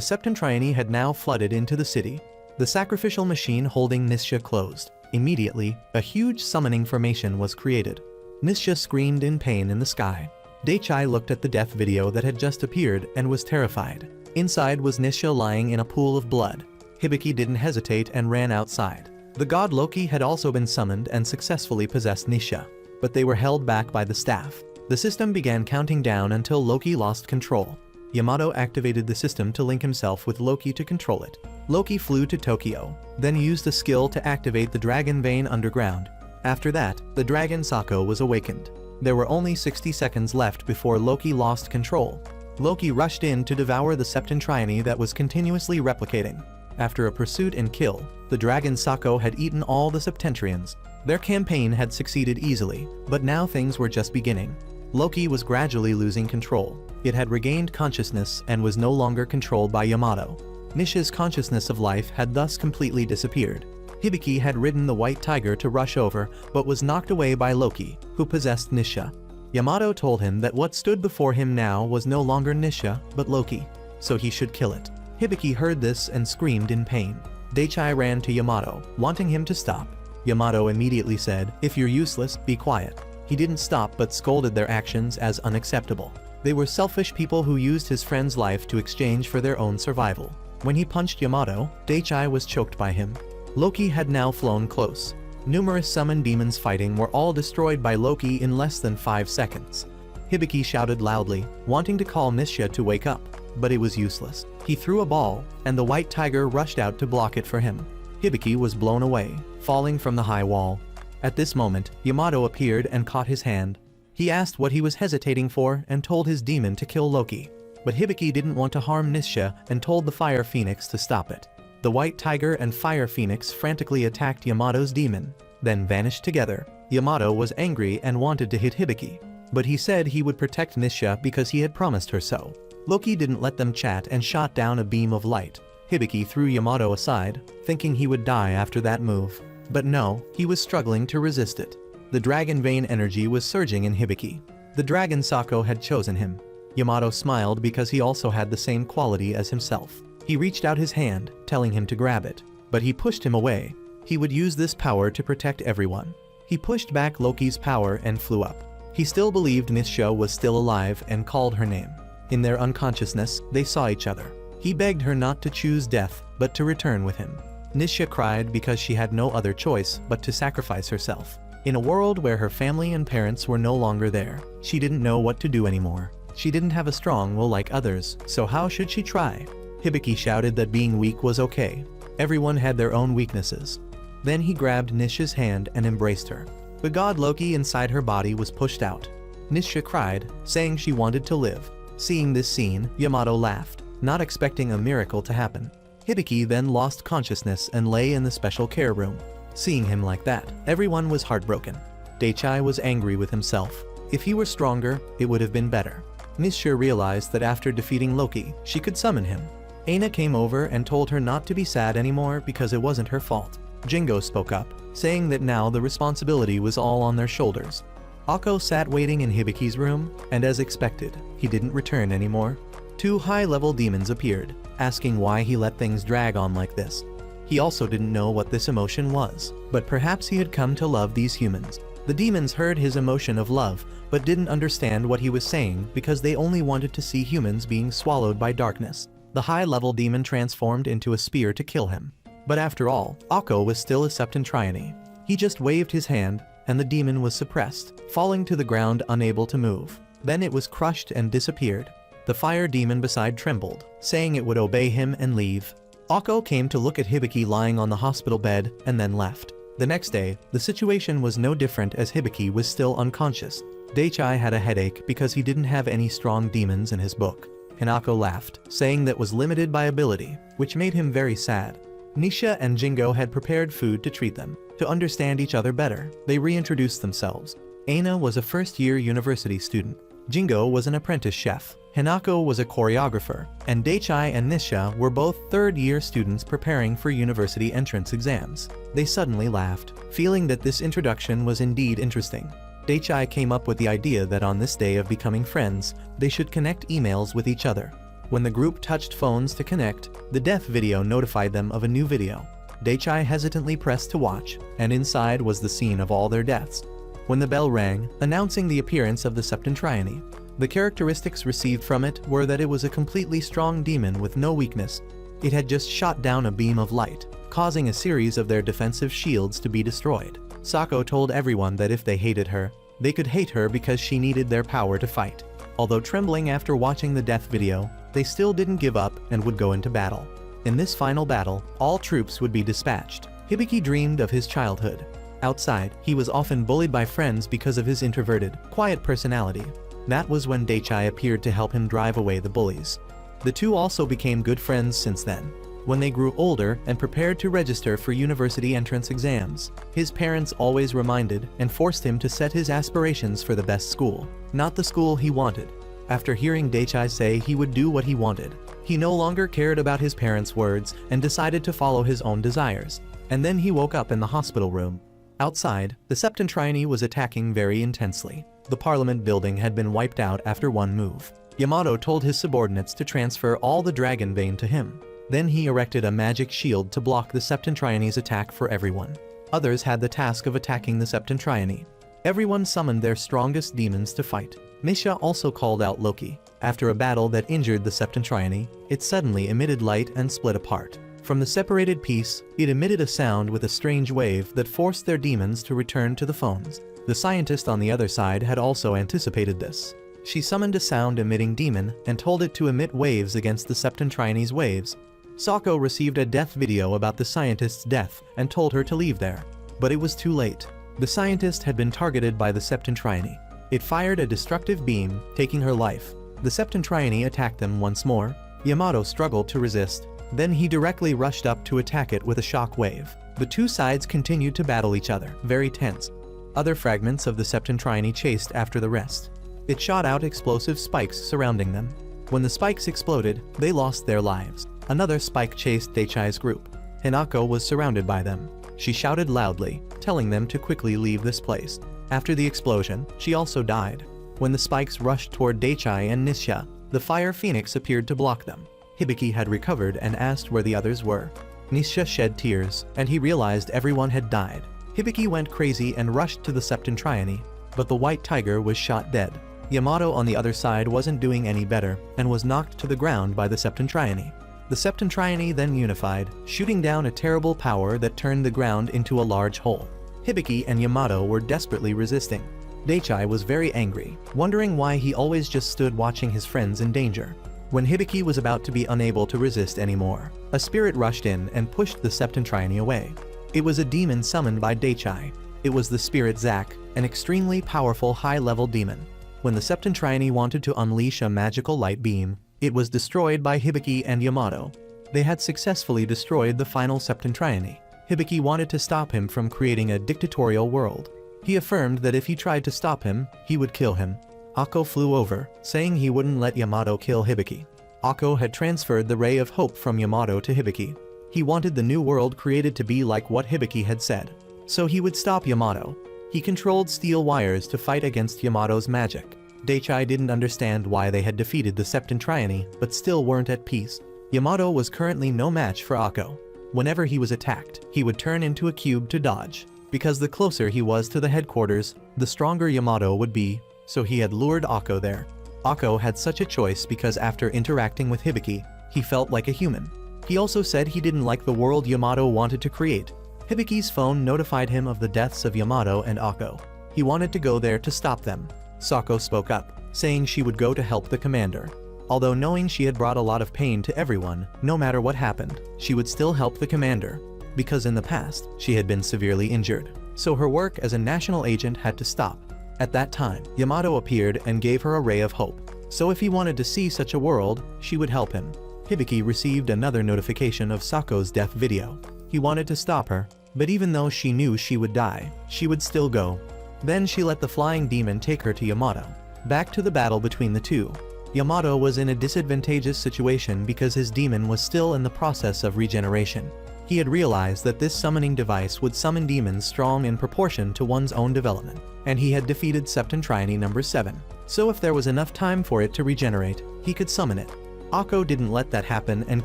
Septentrians had now flooded into the city. The sacrificial machine holding Nisha closed. Immediately, a huge summoning formation was created. Nisha screamed in pain in the sky. Daichai looked at the death video that had just appeared and was terrified. Inside was Nisha lying in a pool of blood. Hibiki didn't hesitate and ran outside. The god Loki had also been summoned and successfully possessed Nisha, but they were held back by the staff. The system began counting down until Loki lost control. Yamato activated the system to link himself with Loki to control it. Loki flew to Tokyo, then used a skill to activate the dragon vein underground. After that, the dragon Sako was awakened. There were only 60 seconds left before Loki lost control. Loki rushed in to devour the Septentrians that was continuously replicating. After a pursuit and kill, the dragon Sako had eaten all the Septentrians. Their campaign had succeeded easily, but now things were just beginning. Loki was gradually losing control. It had regained consciousness and was no longer controlled by Yamato. Nisha's consciousness of life had thus completely disappeared. Hibiki had ridden the white tiger to rush over, but was knocked away by Loki, who possessed Nisha. Yamato told him that what stood before him now was no longer Nisha, but Loki, so he should kill it. Hibiki heard this and screamed in pain. Daichai ran to Yamato, wanting him to stop. Yamato immediately said, "If you're useless, be quiet." He didn't stop but scolded their actions as unacceptable. They were selfish people who used his friend's life to exchange for their own survival. When he punched Yamato, Daichai was choked by him. Loki had now flown close. Numerous summoned demons fighting were all destroyed by Loki in less than 5 seconds. Hibiki shouted loudly, wanting to call Nisha to wake up, but it was useless. He threw a ball, and the white tiger rushed out to block it for him. Hibiki was blown away, falling from the high wall. At this moment, Yamato appeared and caught his hand. He asked what he was hesitating for and told his demon to kill Loki. But Hibiki didn't want to harm Nisha and told the Fire Phoenix to stop it. The White Tiger and Fire Phoenix frantically attacked Yamato's demon, then vanished together. Yamato was angry and wanted to hit Hibiki, but he said he would protect Nisha because he had promised her so. Loki didn't let them chat and shot down a beam of light. Hibiki threw Yamato aside, thinking he would die after that move. But no, he was struggling to resist it. The dragon vein energy was surging in Hibiki. The dragon Sako had chosen him. Yamato smiled because he also had the same quality as himself. He reached out his hand, telling him to grab it, but he pushed him away. He would use this power to protect everyone. He pushed back Loki's power and flew up. He still believed Nisha was still alive and called her name. In their unconsciousness, they saw each other. He begged her not to choose death, but to return with him. Nisha cried because she had no other choice but to sacrifice herself. In a world where her family and parents were no longer there, she didn't know what to do anymore. She didn't have a strong will like others, so how should she try? Hibiki shouted that being weak was okay. Everyone had their own weaknesses. Then he grabbed Nisha's hand and embraced her. The god Loki inside her body was pushed out. Nisha cried, saying she wanted to live. Seeing this scene, Yamato laughed, not expecting a miracle to happen. Hibiki then lost consciousness and lay in the special care room. Seeing him like that, everyone was heartbroken. Daichai was angry with himself. If he were stronger, it would have been better. Nisha realized that after defeating Loki, she could summon him. Aina came over and told her not to be sad anymore because it wasn't her fault. Jingo spoke up, saying that now the responsibility was all on their shoulders. Akko sat waiting in Hibiki's room, and as expected, he didn't return anymore. 2 high-level demons appeared, asking why he let things drag on like this. He also didn't know what this emotion was, but perhaps he had come to love these humans. The demons heard his emotion of love, but didn't understand what he was saying because they only wanted to see humans being swallowed by darkness. The high-level demon transformed into a spear to kill him. But after all, Akko was still a Septentrian. He just waved his hand, and the demon was suppressed, falling to the ground unable to move. Then it was crushed and disappeared. The fire demon beside trembled, saying it would obey him and leave. Akko came to look at Hibiki lying on the hospital bed and then left. The next day, the situation was no different as Hibiki was still unconscious. Daichai had a headache because he didn't have any strong demons in his book. Hinako laughed, saying that was limited by ability, which made him very sad. Nisha and Jingo had prepared food to treat them. To understand each other better, they reintroduced themselves. Aina was a first-year university student. Jingo was an apprentice chef. Hinako was a choreographer, and Daichai and Nisha were both third-year students preparing for university entrance exams. They suddenly laughed, feeling that this introduction was indeed interesting. Daichai came up with the idea that on this day of becoming friends, they should connect emails with each other. When the group touched phones to connect, the death video notified them of a new video. Daichai hesitantly pressed to watch, and inside was the scene of all their deaths. When the bell rang, announcing the appearance of the Septentriani, the characteristics received from it were that it was a completely strong demon with no weakness. It had just shot down a beam of light, causing a series of their defensive shields to be destroyed. Sako told everyone that if they hated her, they could hate her because she needed their power to fight. Although trembling after watching the death video, they still didn't give up and would go into battle. In this final battle, all troops would be dispatched. Hibiki dreamed of his childhood. Outside, he was often bullied by friends because of his introverted, quiet personality. That was when Daichai appeared to help him drive away the bullies. The two also became good friends since then. When they grew older and prepared to register for university entrance exams, his parents always reminded and forced him to set his aspirations for the best school, not the school he wanted. After hearing Daichai say he would do what he wanted, he no longer cared about his parents' words and decided to follow his own desires. And then he woke up in the hospital room. Outside, the Septentriani was attacking very intensely. The parliament building had been wiped out after one move. Yamato told his subordinates to transfer all the dragon vein to him. Then he erected a magic shield to block the Septentriani's attack for everyone. Others had the task of attacking the Septentriani. Everyone summoned their strongest demons to fight. Misha also called out Loki. After a battle that injured the Septentriani, it suddenly emitted light and split apart. From the separated piece, it emitted a sound with a strange wave that forced their demons to return to the phones. The scientist on the other side had also anticipated this. She summoned a sound-emitting demon and told it to emit waves against the Septentriani's waves. Sako received a death video about the scientist's death and told her to leave there. But it was too late. The scientist had been targeted by the Septentriani. It fired a destructive beam, taking her life. The Septentriani attacked them once more. Yamato struggled to resist. Then he directly rushed up to attack it with a shock wave. The two sides continued to battle each other, very tense. Other fragments of the Septentriani chased after the rest. It shot out explosive spikes surrounding them. When the spikes exploded, they lost their lives. Another spike chased Daichai's group. Hinako was surrounded by them. She shouted loudly, telling them to quickly leave this place. After the explosion, she also died. When the spikes rushed toward Daichai and Nisha, the Fire Phoenix appeared to block them. Hibiki had recovered and asked where the others were. Nisha shed tears, and he realized everyone had died. Hibiki went crazy and rushed to the Septentriani, but the white tiger was shot dead. Yamato on the other side wasn't doing any better, and was knocked to the ground by the Septentriani. The Septentriani then unified, shooting down a terrible power that turned the ground into a large hole. Hibiki and Yamato were desperately resisting. Daichai was very angry, wondering why he always just stood watching his friends in danger. When Hibiki was about to be unable to resist anymore, a spirit rushed in and pushed the Septentriani away. It was a demon summoned by Daichai. It was the spirit Zack, an extremely powerful high-level demon. When the Septentriani wanted to unleash a magical light beam, it was destroyed by Hibiki and Yamato. They had successfully destroyed the final Septentriani. Hibiki wanted to stop him from creating a dictatorial world. He affirmed that if he tried to stop him, he would kill him. Akko flew over, saying he wouldn't let Yamato kill Hibiki. Akko had transferred the ray of hope from Yamato to Hibiki. He wanted the new world created to be like what Hibiki had said. So he would stop Yamato. He controlled steel wires to fight against Yamato's magic. Daichai didn't understand why they had defeated the Septentriani, but still weren't at peace. Yamato was currently no match for Akko. Whenever he was attacked, he would turn into a cube to dodge. Because the closer he was to the headquarters, the stronger Yamato would be, so he had lured Akko there. Akko had such a choice because after interacting with Hibiki, he felt like a human. He also said he didn't like the world Yamato wanted to create. Hibiki's phone notified him of the deaths of Yamato and Akko. He wanted to go there to stop them. Sako spoke up, saying she would go to help the commander. Although knowing she had brought a lot of pain to everyone, no matter what happened, she would still help the commander. Because in the past, she had been severely injured. So her work as a national agent had to stop. At that time, Yamato appeared and gave her a ray of hope. So if he wanted to see such a world, she would help him. Hibiki received another notification of Sako's death video. He wanted to stop her, but even though she knew she would die, she would still go. Then she let the flying demon take her to Yamato. Back to the battle between the two. Yamato was in a disadvantageous situation because his demon was still in the process of regeneration. He had realized that this summoning device would summon demons strong in proportion to one's own development, and he had defeated Septentrian number 7. So if there was enough time for it to regenerate, he could summon it. Akko didn't let that happen and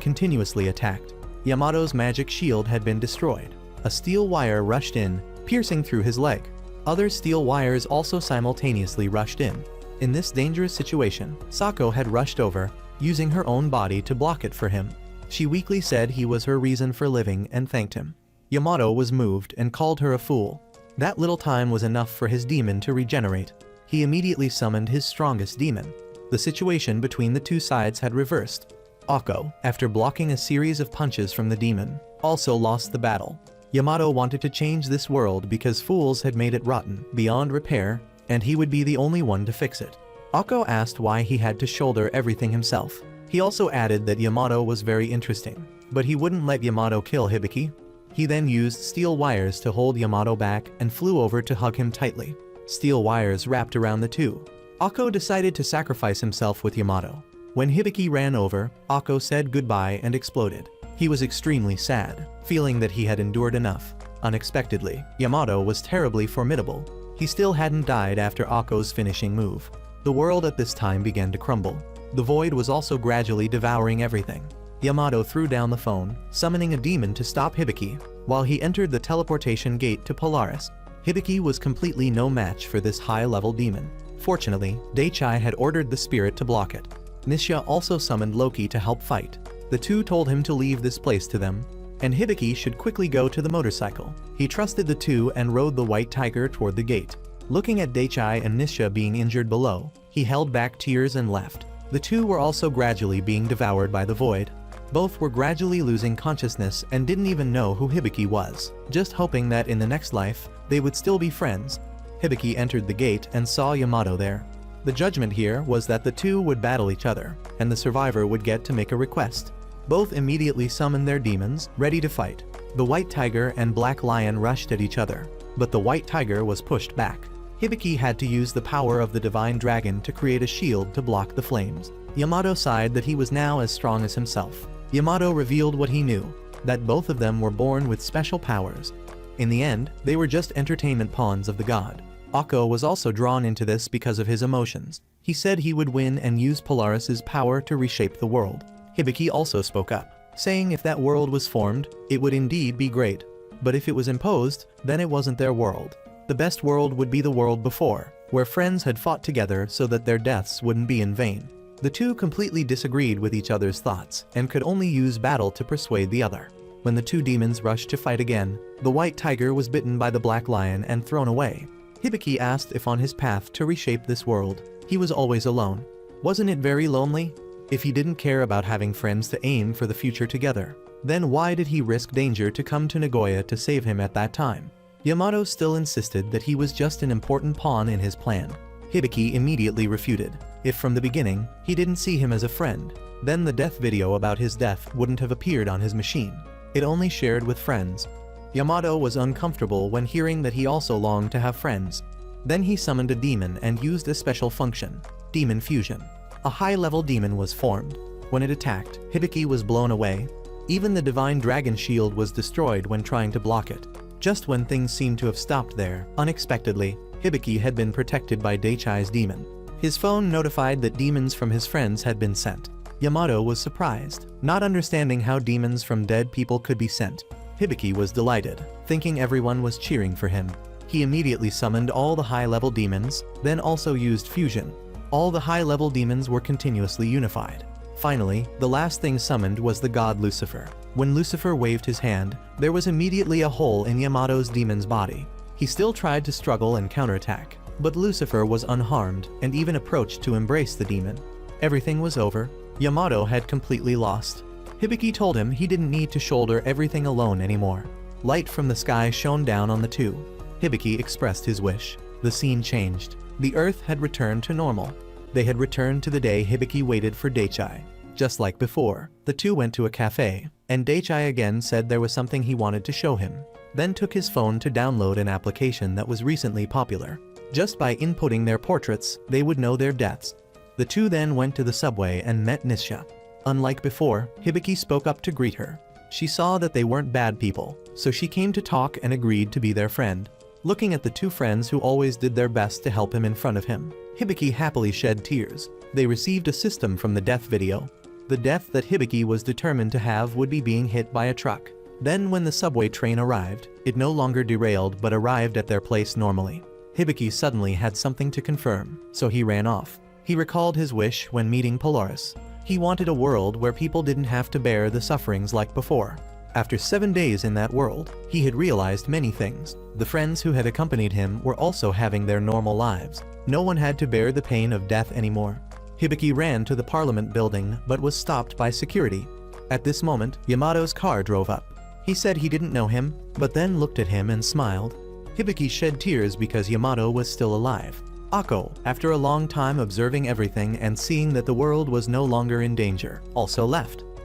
continuously attacked. Yamato's magic shield had been destroyed. A steel wire rushed in, piercing through his leg. Other steel wires also simultaneously rushed in. In this dangerous situation, Sako had rushed over, using her own body to block it for him. She weakly said he was her reason for living and thanked him. Yamato was moved and called her a fool. That little time was enough for his demon to regenerate. He immediately summoned his strongest demon. The situation between the two sides had reversed. Akko, after blocking a series of punches from the demon, also lost the battle. Yamato wanted to change this world because fools had made it rotten, beyond repair, and he would be the only one to fix it. Akko asked why he had to shoulder everything himself. He also added that Yamato was very interesting, but he wouldn't let Yamato kill Hibiki. He then used steel wires to hold Yamato back and flew over to hug him tightly. Steel wires wrapped around the two. Akko decided to sacrifice himself with Yamato. When Hibiki ran over, Akko said goodbye and exploded. He was extremely sad, feeling that he had endured enough. Unexpectedly, Yamato was terribly formidable. He still hadn't died after Akko's finishing move. The world at this time began to crumble. The void was also gradually devouring everything. Yamato threw down the phone, summoning a demon to stop Hibiki, while he entered the teleportation gate to Polaris. Hibiki was completely no match for this high-level demon. Fortunately, Daichai had ordered the spirit to block it. Nisha also summoned Loki to help fight. The two told him to leave this place to them, and Hibiki should quickly go to the motorcycle. He trusted the two and rode the white tiger toward the gate. Looking at Daichai and Nisha being injured below, he held back tears and left. The two were also gradually being devoured by the void. Both were gradually losing consciousness and didn't even know who Hibiki was, just hoping that in the next life, they would still be friends. Hibiki entered the gate and saw Yamato there. The judgment here was that the two would battle each other, and the survivor would get to make a request. Both immediately summoned their demons, ready to fight. The white tiger and black lion rushed at each other, but the white tiger was pushed back. Hibiki had to use the power of the divine dragon to create a shield to block the flames. Yamato sighed that he was now as strong as himself. Yamato revealed what he knew, that both of them were born with special powers. In the end, they were just entertainment pawns of the god. Akko was also drawn into this because of his emotions. He said he would win and use Polaris's power to reshape the world. Hibiki also spoke up, saying if that world was formed, it would indeed be great. But if it was imposed, then it wasn't their world. The best world would be the world before, where friends had fought together so that their deaths wouldn't be in vain. The two completely disagreed with each other's thoughts, and could only use battle to persuade the other. When the two demons rushed to fight again, the white tiger was bitten by the black lion and thrown away. Hibiki asked if on his path to reshape this world, he was always alone. Wasn't it very lonely? If he didn't care about having friends to aim for the future together, then why did he risk danger to come to Nagoyo to save him at that time? Yamato still insisted that he was just an important pawn in his plan. Hibiki immediately refuted. If from the beginning, he didn't see him as a friend, then the death video about his death wouldn't have appeared on his machine. It only shared with friends. Yamato was uncomfortable when hearing that he also longed to have friends. Then he summoned a demon and used a special function, demon fusion. A high-level demon was formed. When it attacked, Hibiki was blown away. Even the divine dragon shield was destroyed when trying to block it. Just when things seemed to have stopped there, unexpectedly, Hibiki had been protected by Daichai's demon. His phone notified that demons from his friends had been sent. Yamato was surprised, not understanding how demons from dead people could be sent. Hibiki was delighted, thinking everyone was cheering for him. He immediately summoned all the high-level demons, then also used fusion. All the high-level demons were continuously unified. Finally, the last thing summoned was the god Lucifer. When Lucifer waved his hand, there was immediately a hole in Yamato's demon's body. He still tried to struggle and counterattack, but Lucifer was unharmed and even approached to embrace the demon. Everything was over. Yamato had completely lost. Hibiki told him he didn't need to shoulder everything alone anymore. Light from the sky shone down on the two. Hibiki expressed his wish. The scene changed. The earth had returned to normal. They had returned to the day Hibiki waited for Daichai. Just like before, the two went to a cafe, and Daichai again said there was something he wanted to show him, then took his phone to download an application that was recently popular. Just by inputting their portraits, they would know their deaths. The two then went to the subway and met Nisha. Unlike before, Hibiki spoke up to greet her. She saw that they weren't bad people, so she came to talk and agreed to be their friend. Looking at the two friends who always did their best to help him in front of him, Hibiki happily shed tears. They received a system from the death video. The death that Hibiki was determined to have would be being hit by a truck. Then when the subway train arrived, it no longer derailed but arrived at their place normally. Hibiki suddenly had something to confirm, so he ran off. He recalled his wish when meeting Polaris. He wanted a world where people didn't have to bear the sufferings like before. After 7 days in that world, he had realized many things. The friends who had accompanied him were also having their normal lives. No one had to bear the pain of death anymore. Hibiki ran to the parliament building but was stopped by security. At this moment, Yamato's car drove up. He said he didn't know him, but then looked at him and smiled. Hibiki shed tears because Yamato was still alive. Ako, after a long time observing everything and seeing that the world was no longer in danger, also left.